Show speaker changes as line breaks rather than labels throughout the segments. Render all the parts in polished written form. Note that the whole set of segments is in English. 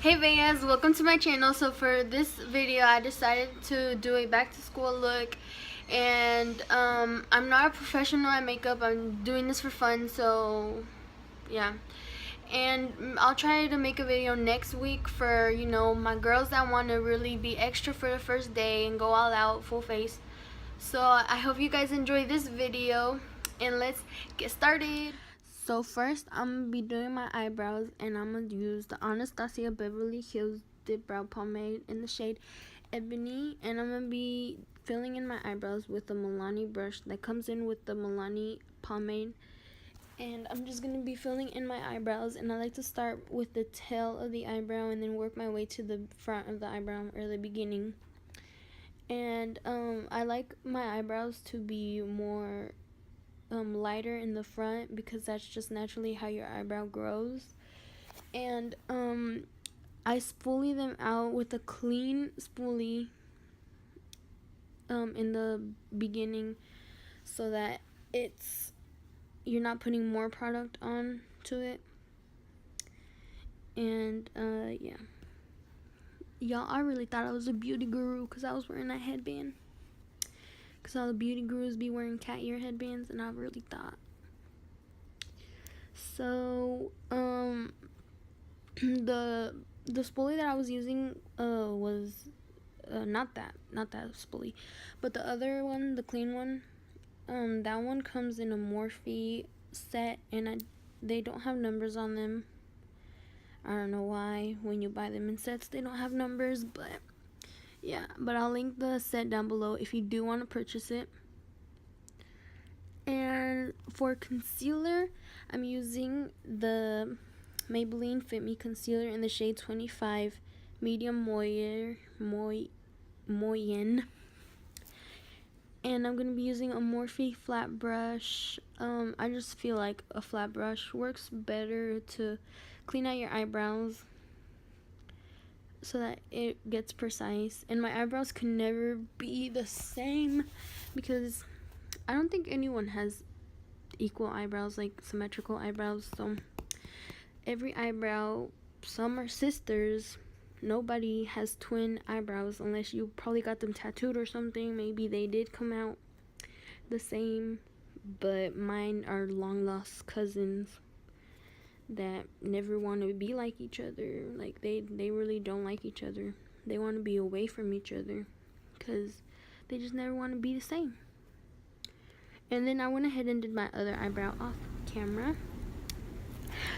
Hey Vayas, welcome to my channel. So for this video I decided to do a back to school look, and I'm not a professional at makeup. I'm doing this for fun, so yeah. And I'll try to make a video next week for, you know, my girls that want to really be extra for the first day and go all out full face. So I hope you guys enjoy this video, and let's get started. So first, I'm going to be doing my eyebrows, and I'm going to use the Anastasia Beverly Hills Dip Brow Pomade in the shade Ebony, and I'm going to be filling in my eyebrows with the Milani brush that comes in with the Milani pomade. And I'm just going to be filling in my eyebrows, and I like to start with the tail of the eyebrow and then work my way to the front of the eyebrow, or the beginning. And I like my eyebrows to be more lighter in the front, because that's just naturally how your eyebrow grows. And I spoolie them out with a clean spoolie in the beginning, so that you're not putting more product on to it. And yeah, y'all, I really thought I was a beauty guru because I was wearing that headband. Because all the beauty gurus be wearing cat ear headbands, and I really thought. So, the spoolie that I was using was not that spoolie, but the other one, the clean one. That one comes in a Morphe set, and they don't have numbers on them. I don't know why when you buy them in sets they don't have numbers, but yeah, but I'll link the set down below if you do want to purchase it. And for concealer, I'm using the Maybelline Fit Me concealer in the shade 25 medium moyen. And I'm going to be using a Morphe flat brush. I just feel like a flat brush works better to clean out your eyebrows, so that it gets precise. And my eyebrows can never be the same, because I don't think anyone has equal eyebrows, like symmetrical eyebrows. So every eyebrow, some are sisters. Nobody has twin eyebrows unless you probably got them tattooed or something. Maybe they did come out the same, but mine are long lost cousins that never want to be like each other. Like they really don't like each other. They want to be away from each other because they just never want to be the same. And then I went ahead and did my other eyebrow off camera.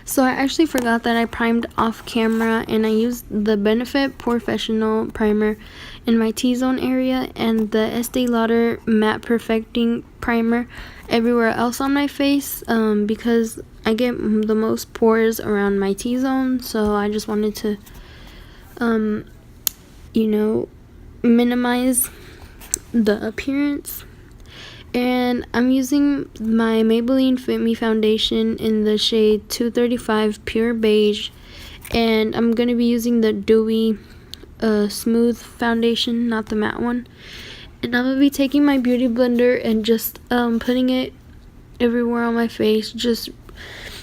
So I actually forgot that I primed off camera, and I used the Benefit Professional primer in my T-zone area and the Estee Lauder Matte Perfecting primer everywhere else on my face, because I get the most pores around my T-zone. So I just wanted to you know, minimize the appearance. And I'm using my Maybelline Fit Me foundation in the shade 235 Pure Beige, and I'm going to be using the Dewy Smooth foundation, not the matte one. And I'm going to be taking my beauty blender and just putting it everywhere on my face, just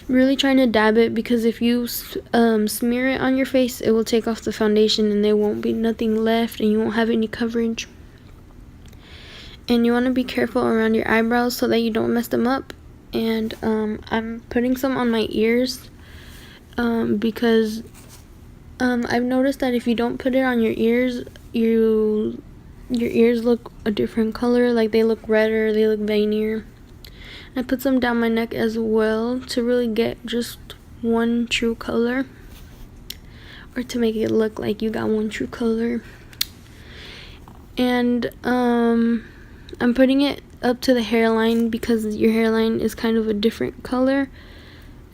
really trying to dab it, because if you smear it on your face, it will take off the foundation and there won't be nothing left, and you won't have any coverage. And you want to be careful around your eyebrows so that you don't mess them up. And I'm putting some on my ears, because I've noticed that if you don't put it on your ears, your ears look a different color. Like they look redder, they look veinier. I put some down my neck as well to really get just one true color, or to make it look like you got one true color. And I'm putting it up to the hairline, because your hairline is kind of a different color.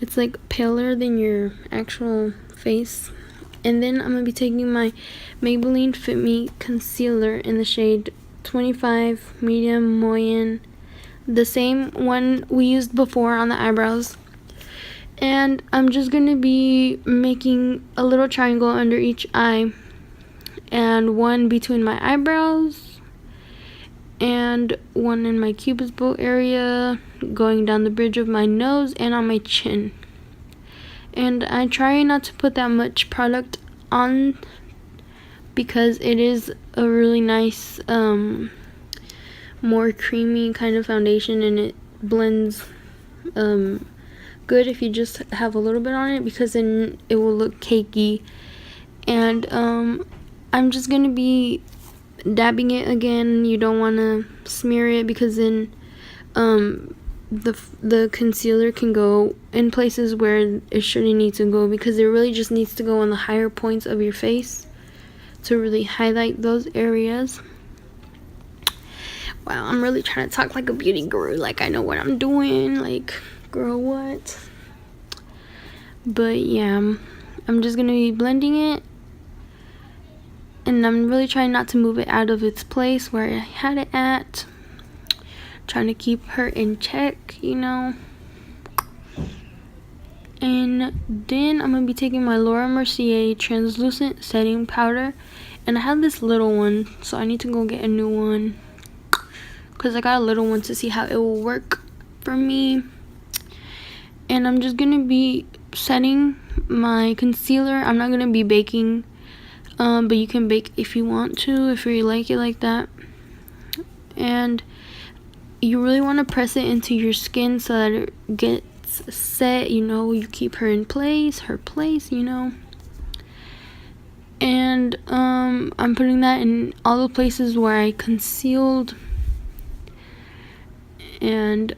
It's like paler than your actual face. And then I'm going to be taking my Maybelline Fit Me concealer in the shade 25 medium moyen, the same one we used before on the eyebrows. And I'm just going to be making a little triangle under each eye, and one between my eyebrows, and one in my cupid's bow area, going down the bridge of my nose and on my chin. And I try not to put that much product on because it is a really nice more creamy kind of foundation, and it blends good if you just have a little bit on it, because then it will look cakey. And I'm just gonna be dabbing it again. You don't want to smear it, because then the concealer can go in places where it shouldn't need to go, because it really just needs to go on the higher points of your face to really highlight those areas. Wow, I'm really trying to talk like a beauty guru, like I know what I'm doing, like, girl, what? But yeah, I'm just gonna be blending it, and I'm really trying not to move it out of its place where I had it at, trying to keep her in check, you know. And then I'm gonna be taking my Laura Mercier translucent setting powder, and I have this little one, so I need to go get a new one, because I got a little one to see how it will work for me. And I'm just gonna be setting my concealer. I'm not gonna be baking, but you can bake if you want to, if you like it like that. And you really want to press it into your skin so that it gets set, you know, you keep her in place, you know. And I'm putting that in all the places where I concealed. And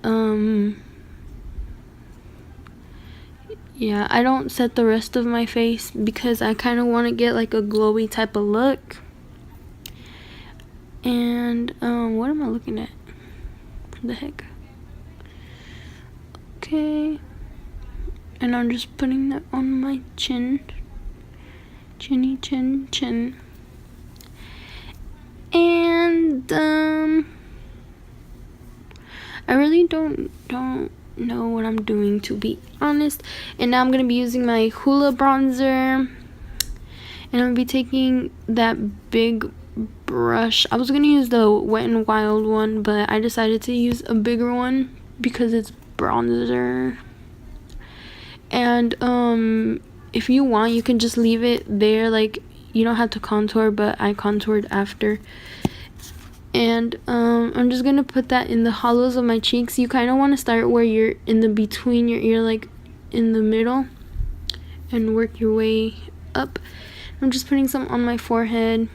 yeah, I don't set the rest of my face because I kind of want to get like a glowy type of look. And what am I looking at? What the heck? Okay, and I'm just putting that on my chin, chin. And I really don't know what I'm doing, to be honest. And now I'm gonna be using my Hoola bronzer, and I'm gonna be taking that big brush. I was gonna use the Wet n Wild one, but I decided to use a bigger one because it's bronzer. And if you want, you can just leave it there, like you don't have to contour, but I contoured after. And I'm just gonna put that in the hollows of my cheeks. You kind of want to start where you're in the between your ear, like in the middle, and work your way up. I'm just putting some on my forehead.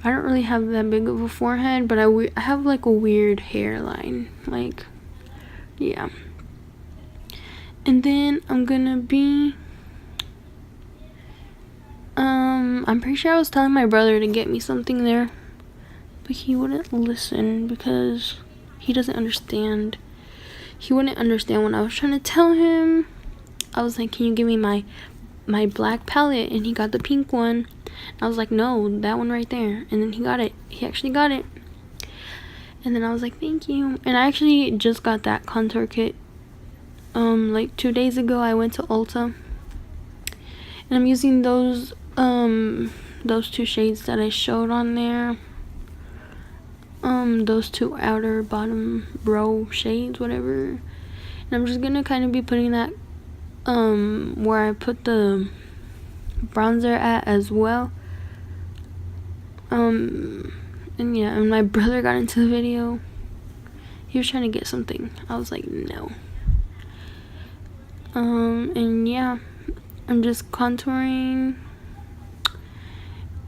I don't really have that big of a forehead, but I have like a weird hairline, like, yeah. And then I'm gonna be I'm pretty sure I was telling my brother to get me something there, but he wouldn't listen because he doesn't understand. He wouldn't understand when I was trying to tell him. I was like, can you give me my black palette? And he got the pink one. I was like, no, that one right there. And then he got it. He actually got it. And then I was like, thank you. And I actually just got that contour kit like 2 days ago. I went to Ulta, and I'm using those two shades that I showed on there, those two outer bottom row shades, whatever. And I'm just gonna kind of be putting that where I put the bronzer at as well. And yeah, and my brother got into the video. He was trying to get something. I was like, no. And yeah, I'm just contouring,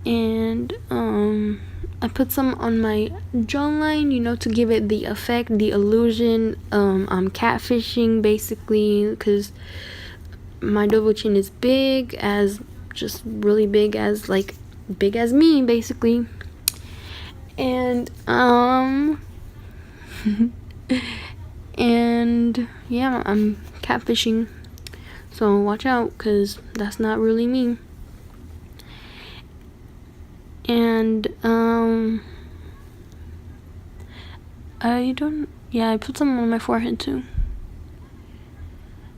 and I put some on my jawline, you know, to give it the effect, the illusion. I'm catfishing basically, because my double chin is big, as just really big, as like big as me basically. And and yeah, I'm catfishing, so watch out, because that's not really me. And I put some on my forehead too,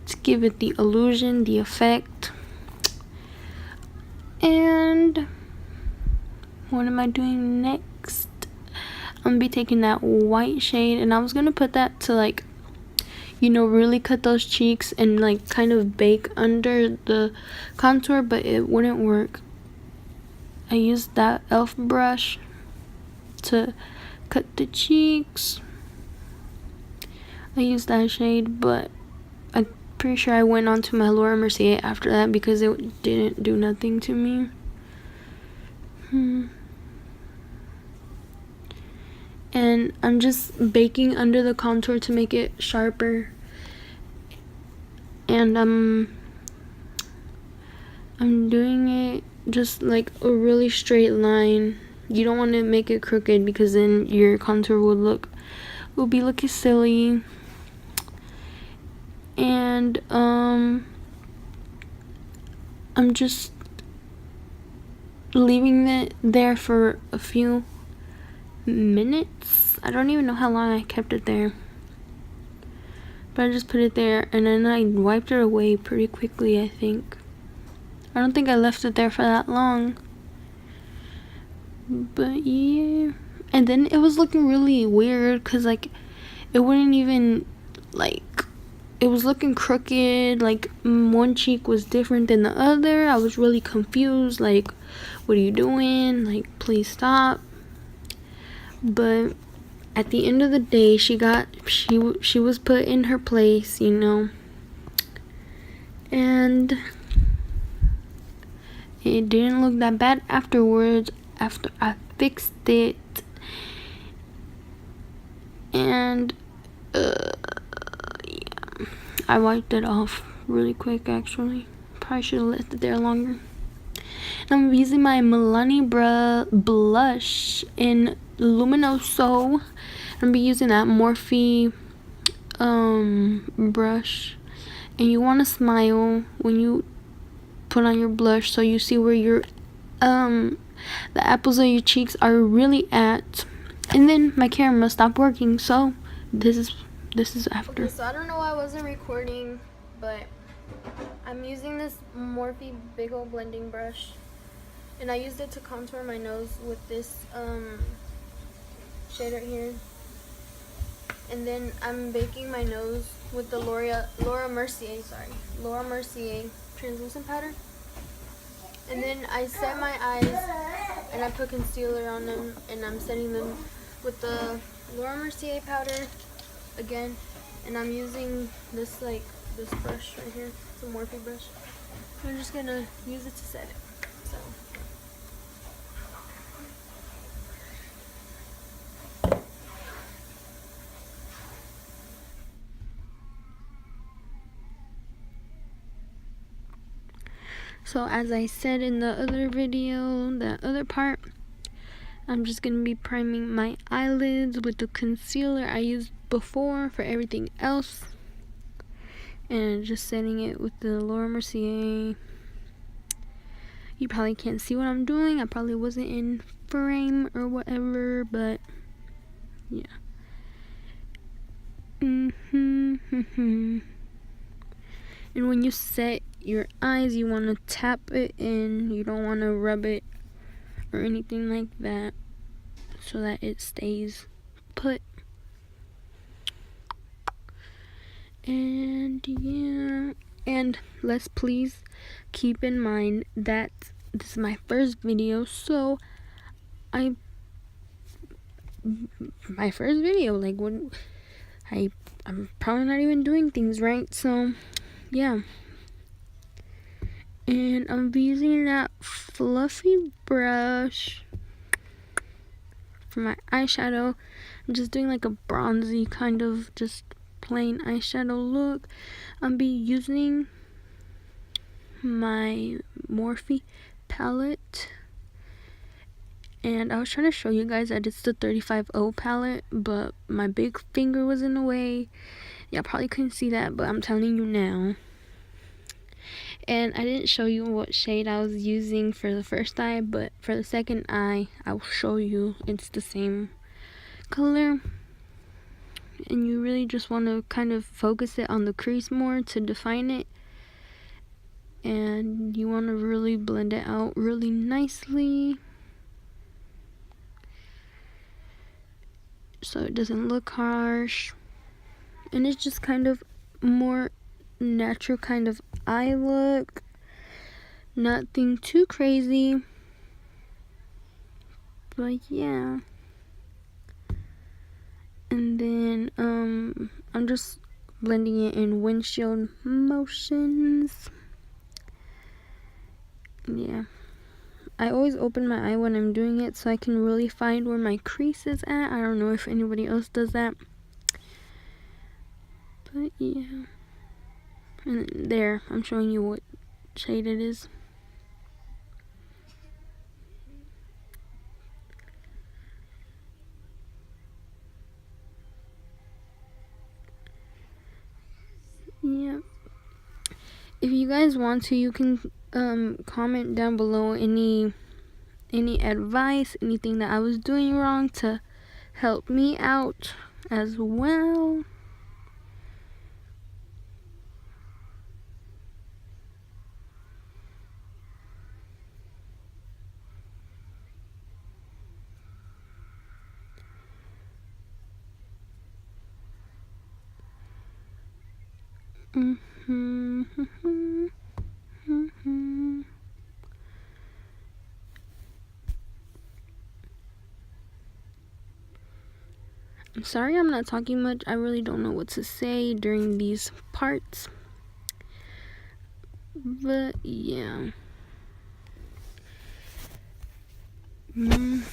to give it the illusion, the effect. And what am I doing next? I'm gonna be taking that white shade, and I was gonna put that to, like, you know, really cut those cheeks and like kind of bake under the contour, but it wouldn't work. I used that elf brush to cut the cheeks. I used that shade, but I'm pretty sure I went on to my Laura Mercier after that because it didn't do nothing to me. And I'm just baking under the contour to make it sharper. And I'm doing it just like a really straight line. You don't want to make it crooked because then your contour will be looking silly. And I'm just leaving it there for a few minutes. I don't even know how long I kept it there, but I just put it there and then I wiped it away pretty quickly. I don't think I left it there for that long, but yeah. And then it was looking really weird because like it wouldn't even, like, it was looking crooked. Like one cheek was different than the other. I was really confused, like, what are you doing? Like, please stop. But at the end of the day, she was put in her place, you know. And it didn't look that bad afterwards, after I fixed it. And yeah, I wiped it off really quick actually. Probably should have left it there longer. I'm using my Milani blush in Luminoso. I'm gonna be using that Morphe brush. And you want to smile when you put on your blush so you see where your the apples of your cheeks are really at. And then my camera stopped working, so this is after. Okay, so I don't know why I wasn't recording, but I'm using this Morphe big old blending brush. And I used it to contour my nose with this shade right here. And then I'm baking my nose with the Laura Mercier translucent powder. And then I set my eyes and I put concealer on them, and I'm setting them with the Laura Mercier powder again. And I'm using this brush right here, it's a Morphe brush. I'm just gonna use it to set it. So as I said in the other video, that other part, I'm just going to be priming my eyelids with the concealer I used before for everything else. And just setting it with the Laura Mercier. You probably can't see what I'm doing. I probably wasn't in frame or whatever, but yeah. And when you set your eyes, you want to tap it in. You don't want to rub it or anything like that, so that it stays put. And yeah, and let's please keep in mind that this is my first video, so my first video, like, what, I'm probably not even doing things right, so yeah. And I'm using that fluffy brush for my eyeshadow. I'm just doing like a bronzy kind of just plain eyeshadow look. I'll be using my Morphe palette. And I was trying to show you guys that it's the 35O palette, but my big finger was in the way. Y'all probably couldn't see that, but I'm telling you now. And I didn't show you what shade I was using for the first eye, but for the second eye, I'll show you. It's the same color. And you really just want to kind of focus it on the crease more to define it. And you want to really blend it out really nicely, so it doesn't look harsh. And it's just kind of more natural kind of eye look. Nothing too crazy. But yeah. And then I'm just blending it in windshield motions. Yeah. I always open my eye when I'm doing it so I can really find where my crease is at. I don't know if anybody else does that. But yeah. And there, I'm showing you what shade it is. Yeah. If you guys want to, you can comment down below any advice, anything that I was doing wrong to help me out as well. I'm sorry I'm not talking much. I really don't know what to say during these parts. But yeah. When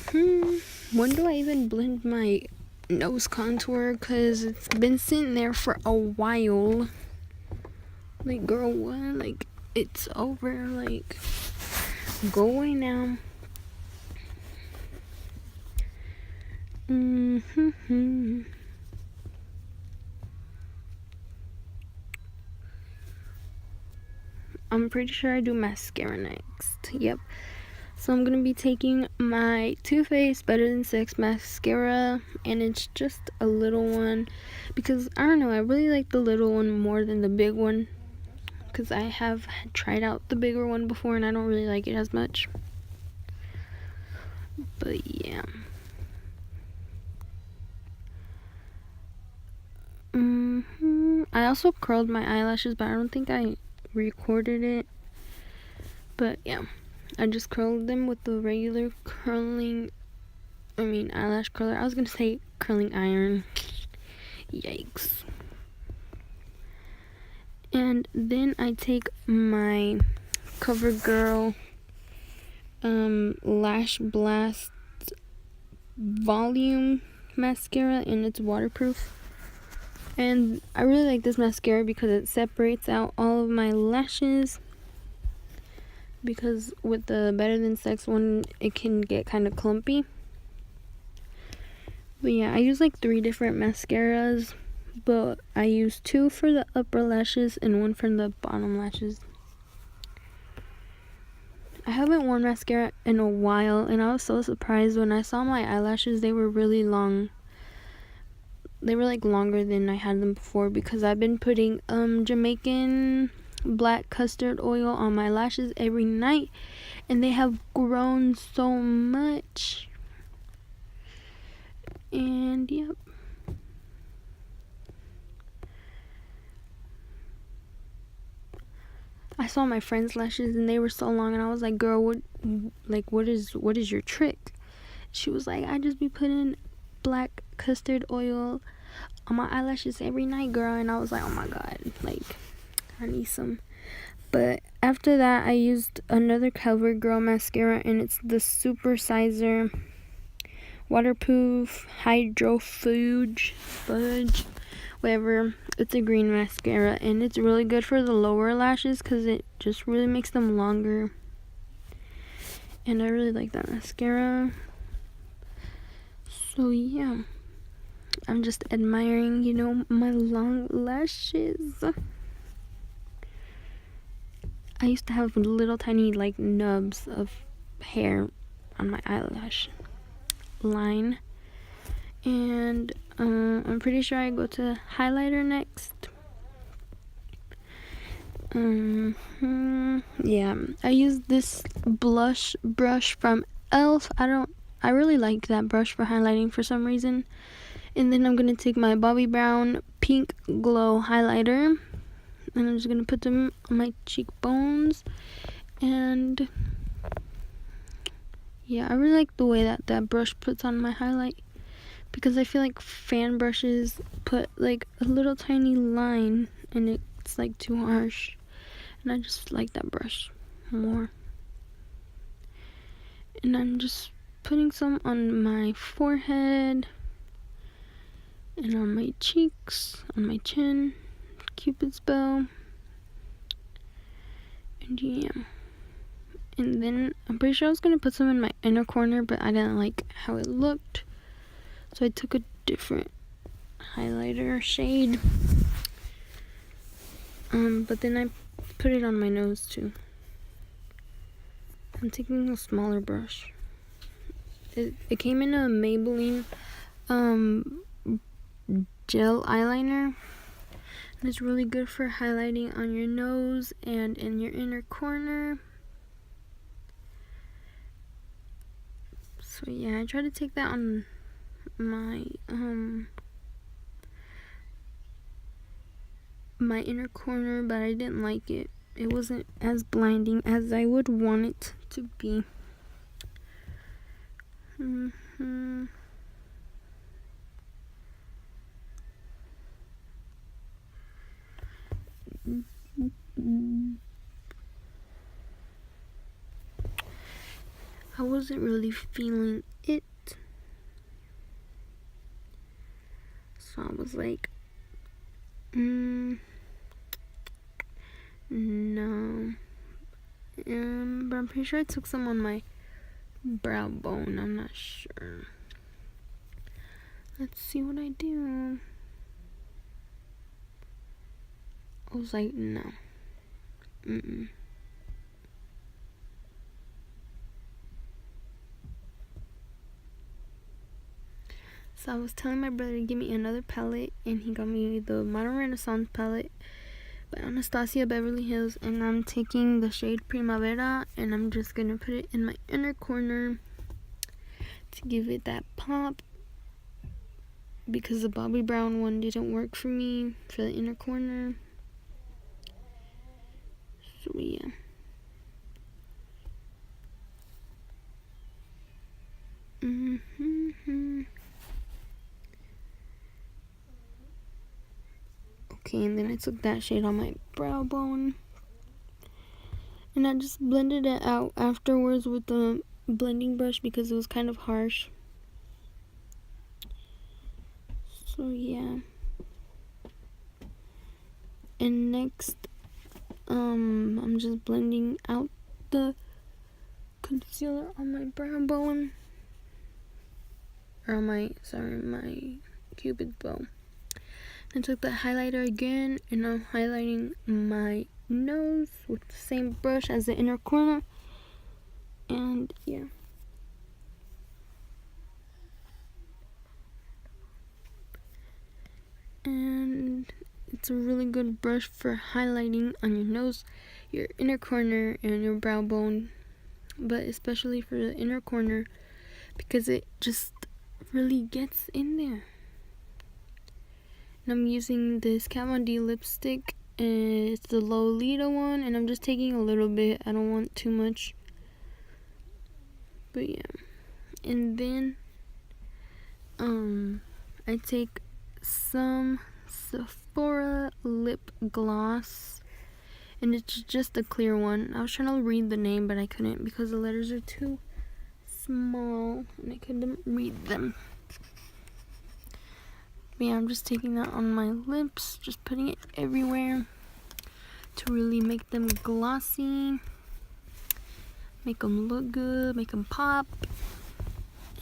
do I even blend my nose contour? Because it's been sitting there for a while. Like, girl, what? Like, it's over. Like, go away now. I'm pretty sure I do mascara next. Yep. So I'm gonna be taking my Too Faced Better Than Sex mascara, and it's just a little one because I don't know, I really like the little one more than the big one because I have tried out the bigger one before and I don't really like it as much. But yeah. I also curled my eyelashes, but I don't think I recorded it. But yeah, I just curled them with the regular eyelash curler. I was gonna say curling iron. Yikes. And then I take my CoverGirl Lash Blast Volume mascara, and it's waterproof. And I really like this mascara because it separates out all of my lashes. Because with the Better Than Sex one, it can get kind of clumpy. But yeah, I use like 3 different mascaras. But I use 2 for the upper lashes and 1 for the bottom lashes. I haven't worn mascara in a while, and I was so surprised when I saw my eyelashes. They were really long. They were like longer than I had them before because I've been putting Jamaican black custard oil on my lashes every night, and they have grown so much. And yep. I saw my friend's lashes and they were so long, and I was like, girl, what is your trick? She was like, I just be putting black custard oil on my eyelashes every night, girl. And I was like, oh my god, like, I need some. But after that, I used another CoverGirl mascara, and it's the Super Sizer Waterproof Fudge, whatever. It's a green mascara, and it's really good for the lower lashes because it just really makes them longer. And I really like that mascara. So yeah, I'm just admiring, my long lashes. I used to have little tiny like nubs of hair on my eyelash line. And I'm pretty sure I go to highlighter next. Yeah, I use this blush brush from e.l.f. I really like that brush for highlighting for some reason. And then I'm gonna take my Bobbi Brown Pink Glow highlighter, and I'm just gonna put them on my cheekbones. And yeah, I really like the way that brush puts on my highlight, because I feel like fan brushes put like a little tiny line and it's like too harsh, and I just like that brush more. And I'm just putting some on my forehead and on my cheeks, on my chin, Cupid's bow, and yeah. And then I'm pretty sure I was gonna put some in my inner corner, but I didn't like how it looked, so I took a different highlighter shade. But then I put it on my nose too. I'm taking a smaller brush. It came in a Maybelline gel eyeliner, and it's really good for highlighting on your nose and in your inner corner. So yeah, I try to take that on my my inner corner, but I didn't like it. It wasn't as blinding as I would want it to be. I wasn't really feeling it, so I was like, no. But I'm pretty sure I took some on my brow bone. I'm not sure. Let's see what I do. I was like, no. So I was telling my brother to give me another palette, and he got me the Modern Renaissance palette by Anastasia Beverly Hills, and I'm taking the shade Primavera, and I'm just gonna put it in my inner corner to give it that pop, because the Bobbi Brown one didn't work for me for the inner corner. So yeah. Okay, and then I took that shade on my brow bone, and I just blended it out afterwards with the blending brush because it was kind of harsh. So yeah. And next, I'm just blending out the concealer on my brow bone, or on my Cupid's bow. I took the highlighter again, and I'm highlighting my nose with the same brush as the inner corner. And yeah. And it's a really good brush for highlighting on your nose, your inner corner, and your brow bone, but especially for the inner corner because it just really gets in there. And I'm using this Kat Von D lipstick, and it's the Lolita one, and I'm just taking a little bit. I don't want too much. But yeah. And then I take some Sephora lip gloss, and it's just a clear one. I was trying to read the name, but I couldn't because the letters are too small and I couldn't read them. But yeah, I'm just taking that on my lips, just putting it everywhere to really make them glossy, make them look good, make them pop.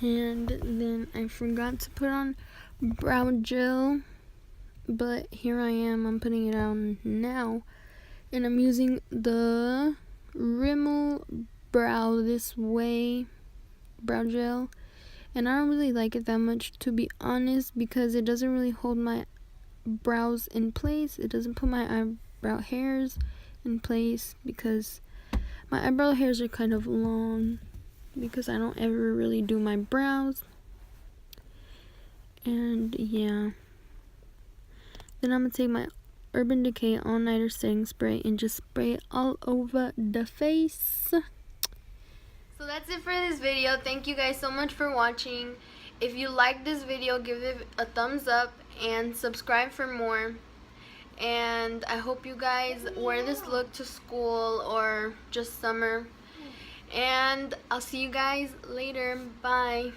And then I forgot to put on brow gel, but here I am, I'm putting it on now, and I'm using the Rimmel Brow This Way brow gel, and I don't really like it that much, to be honest, because it doesn't really hold my brows in place. It doesn't put my eyebrow hairs in place because my eyebrow hairs are kind of long because I don't ever really do my brows. And yeah, Then I'm going to take my Urban Decay All Nighter Setting Spray and just spray it all over the face. So that's it for this video. Thank you guys so much for watching. If you like this video, give it a thumbs up and subscribe for more. And I hope you guys wear this look to school or just summer. And I'll see you guys later. Bye.